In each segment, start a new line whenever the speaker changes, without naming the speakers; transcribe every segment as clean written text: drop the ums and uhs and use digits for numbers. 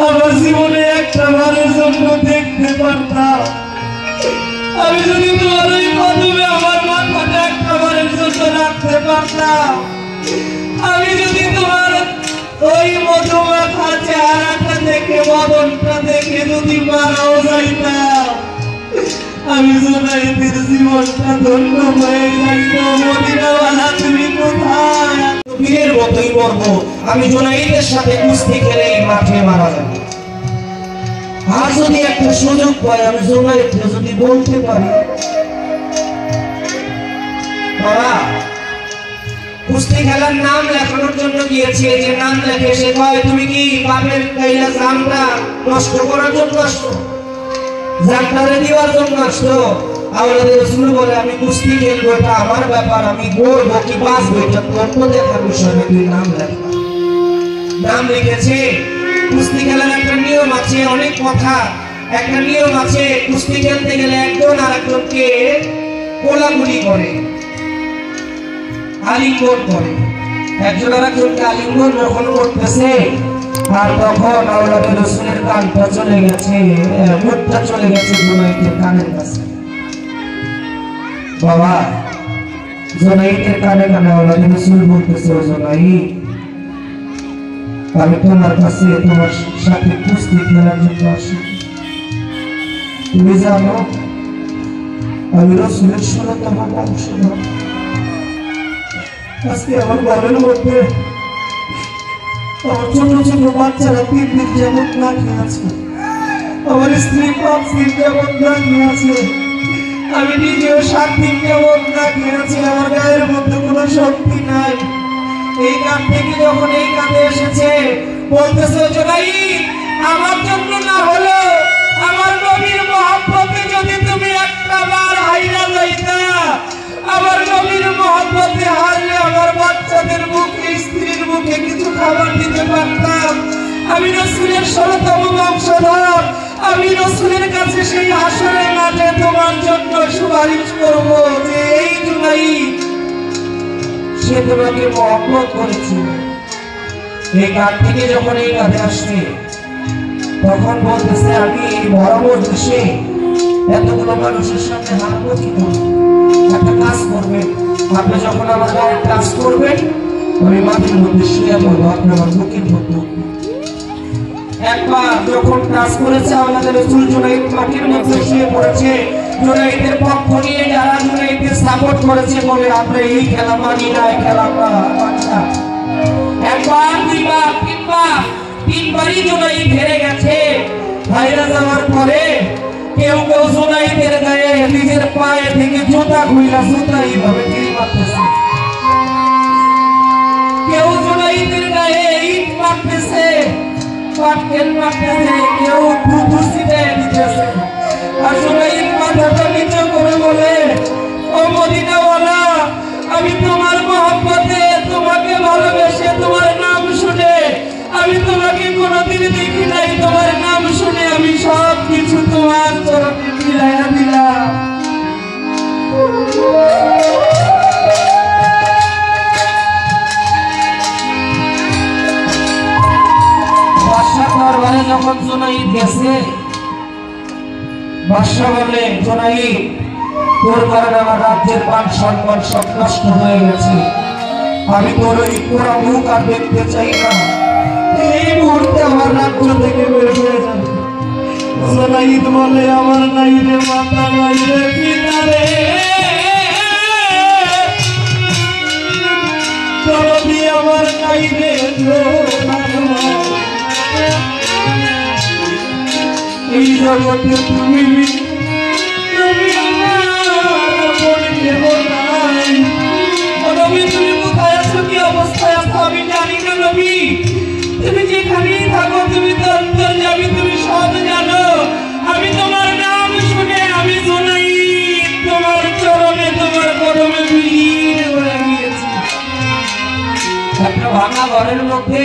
আমার জীবনে একটা বারের জন্য দেখতে পারতাম, আমি যদি তোমার ওই কদমে আমার মাথাটা একটা বারের জন্য রাখতে পারতাম, আমি যদি তোমার ওই মধুমাখা চেহারাটা দেখে বদনটা দেখে যদি মারাও যাইতাম, আমি জুনাইদের জীবনটা ধন্য হয়ে যাইত। মদিনাওয়ালা তুমি কোথায়?
বীরের মতোই মরবো, আমি জুনাইদের সাথে কুস্তি খেলে এই মাঠে মারা যাবো। আর যদি একটা সুযোগ পাই, আমি জুনাইদকে যদি বলতে পারি বাবা কুস্তি খেলার নাম লেখানোর জন্য গিয়েছি, এই যে নাম লেখে সে কয় তুমি কি বাপের কাইলা জামটা নষ্ট করার জন্য আসছো, জামটারে দেওয়ার জন্য আসছো? আওলাদে রাসূল বলে আমি কুস্তি খেলবো, এটা আমার ব্যাপার, আমি গড়বো কি বাঁচবো এটা তোর দেখার বিষয় না, তুই নাম লেখ। নাম লিখেছে। কুস্তি খেলার একটা নিয়ম আছে, অনেক কথা, একটা নিয়ম আছে। কুস্তি খেলতে গেলে একজন আর একজনকে কোলাকুলি করে, আলিঙ্গন করে। একজন আর একজনকে আলিঙ্গন যখন করতেছে, আর তখন আওলাদে রাসূলের কানটা চলে গেছে, মুখটা চলে গেছে জুনাইদের কানের কাছে। বাবা জুনাইদের কানে কানে আওলাদে রাসূল বলতেছে, জুনাইদ আমি তোমার কাছে তোমার সাথে কুস্তি খেলার জন্য আসি। তুমি জানো আমি রাসূলের ১৬তম বংশধর। আজকে আমার ঘরের মধ্যে আমার ছোট ছোট বাচ্চারা ৩ দিন যাবত না খেয়ে আছে, আমার স্ত্রী ৫ দিন যাবত না খেয়ে আছে, আমি নিজেও ৭ দিন যাবত না খেয়ে আছি, আমার গায়ের মধ্যে কোনো শক্তি নাই। এই কান থেকে যখন এই কাঁধে এসেছে বলতেছে, জুনাইদ আমার জন্য না হলো আমার নবীর মহব্বতে যদি তুমি একটা বার হাইরা যাইতা, আমার নবীর মহব্বতে হারলে আমার বাচ্চাদের মুখে স্ত্রীর মুখে কিছু খাবার দিতে পারতাম। আমি রাসূলের ১৬তম বংশধর, আমি রাসূলের কাছে সেই হাসরের মাঠে তোমার জন্য সুপারিশ করব যে এই জুনাইদ সে তোমাকে মহব্বত করেছিল। এই কাঠ থেকে যখন এই কাঁধে আসছে তখন বলতেছে, আমি এই বরাবর দেশে এতগুলো মানুষের সামনে হাঁটবো কি করবো? একটা কাজ করবেন, আপনি যখন আমার গায়ে কাজ করবেন আমি মাটির মধ্যে শুয়ে পড়বো, আপনি আমার বুকের মধ্যে উঠবেন। একবার যখন কাজ করেছে আমাদের রাসূল জুনাইদ মাটির মধ্যে শুয়ে পড়েছে, জুনাইদের পক্ষ নিয়ে যারা জুনাইদকে সাপোর্ট করেছে বলে আমরা এই খেলা মানি না, এই খেলা মানি না। একবার দুইবার তিনবারই জুনাইদ হেরে গেছে। হাইরা যাওয়ার পরে কেউ কেউ জুনাইদের গায়ে নিজের পায়ে থেকে জুতা খুইলা জুতা এইভাবে ঢিল মারতেছে, কেউ জুনাইদের গায়ে ইট মারতেছে, পাটকেল মারতেছে, কেউ থুথু ছিটায় দিতেছে। আর জুনাইদ মাথাটা নিচু করে বলে, ও মদিনাওয়ালা আমি তোমার মহব্বতে তোমাকে ভালোবেসে তোমার নাম শুনে আমি তোমাকে কোনোদিন দেখি নাই, তোমার নাম শুনে আমি সব কিছু তোমার চরণে বিলাইয়া দিলাম। বাদশাহ দরবারে যখন জুনাইদ গেছে, বাদশাহ বলে, জুনাইদ তোর কারণে আমার রাজ্যের মান সম্মান সব নষ্ট হয়ে গেছে, আমি তোর ওই পোড়া মুখ আর দেখতে চাই না, এই মুহূর্তে আমার রাজ্য থেকে বের হয়ে যাবে।
জুনাইদ বলে, আমার নাই রে মাতা, নাই রে পিতা রে, দরদি আমার নাই রে, এই জগতে তুমি তুমি কোথায় আছো, কি অবস্থায় আছো আমি জানি না নবী, তুমি যেখানেই থাকো তুমি তো অন্তর্যামী, তুমি সব জানো। আমি তোমার নাম শুনে আমি জুনাইদ তোমার চরণে তোমার কদমে বিলীন হয়ে গিয়েছি।
একটা ভাঙা ঘরের মধ্যে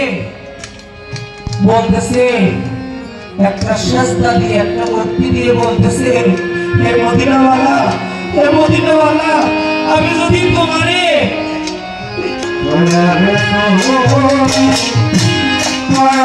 বলতেছে, একটা সেজদা দিয়ে একটা ভক্তি দিয়ে বলতেছে, হে মদিনাওয়ালা, হে মদিনাওয়ালা আমি যদি তোমারে
মায়া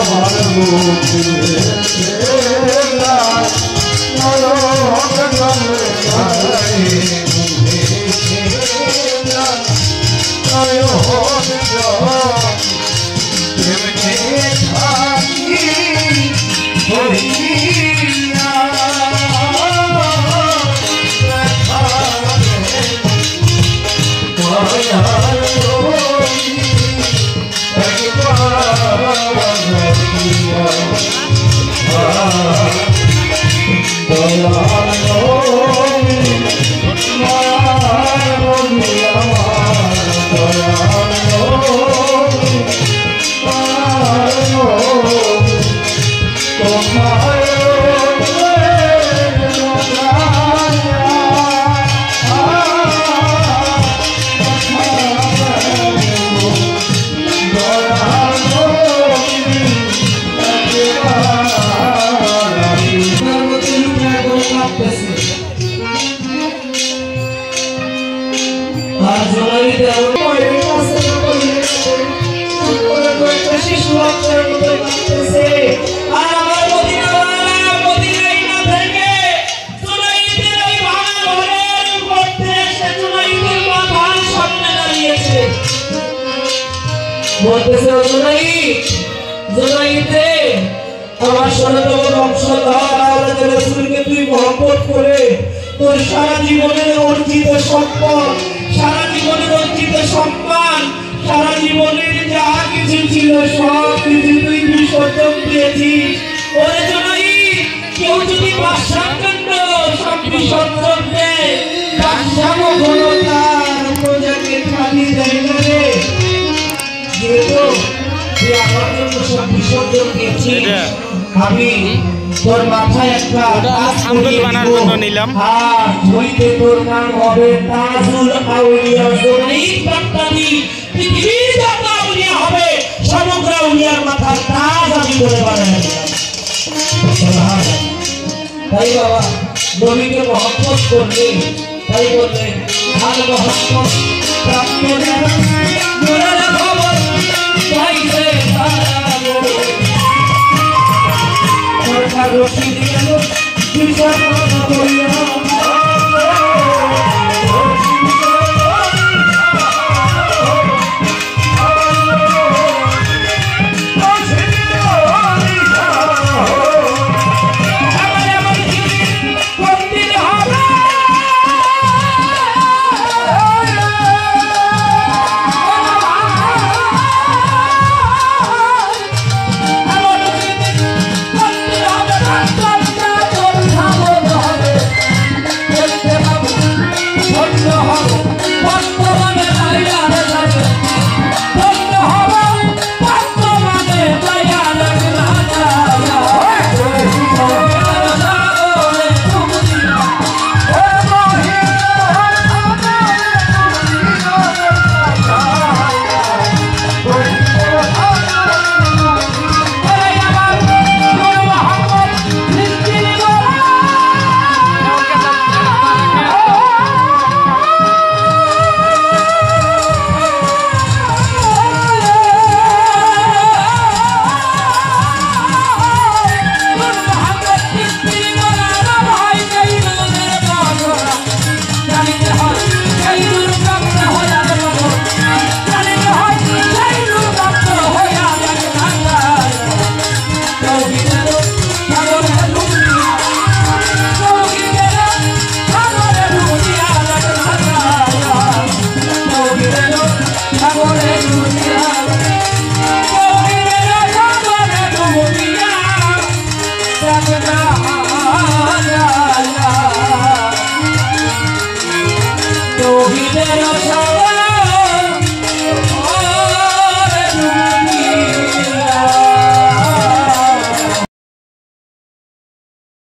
আমার মুখে বলতেছে জোনাইতে আমার সনাতন বংশধর আওলাদে রাসূলকে তুই মহব্বত করে তোর সারা জীবনের অর্জিত সম্পদ, সারা জীবনের অর্জিত সম্মান, সারা জীবনের যা কিছু ছিল সব কিছু তুই বিসর্জন দিয়েছিস। ওরে জোনাই, কেউ যদি বাদশাহকাণ্ড সব বিসর্জন দেয়, বাদশাহ হলো তার প্রজাকে খালি দেয় না রে। আমি তোর মাথায় একটা
নিলাম
তোর নাম হবে তাজুল আউলিয়া। পৃথিবীর যত আউলিয়া হবে সমগ্র আউলিয়ার মাথার তাজ আমি করে বানাই। তাই বাবা নবীকে মহব্বত করলে, তাই বললেন আর মহব্বত প্রাপ্ত রশি দিল
Don't be there,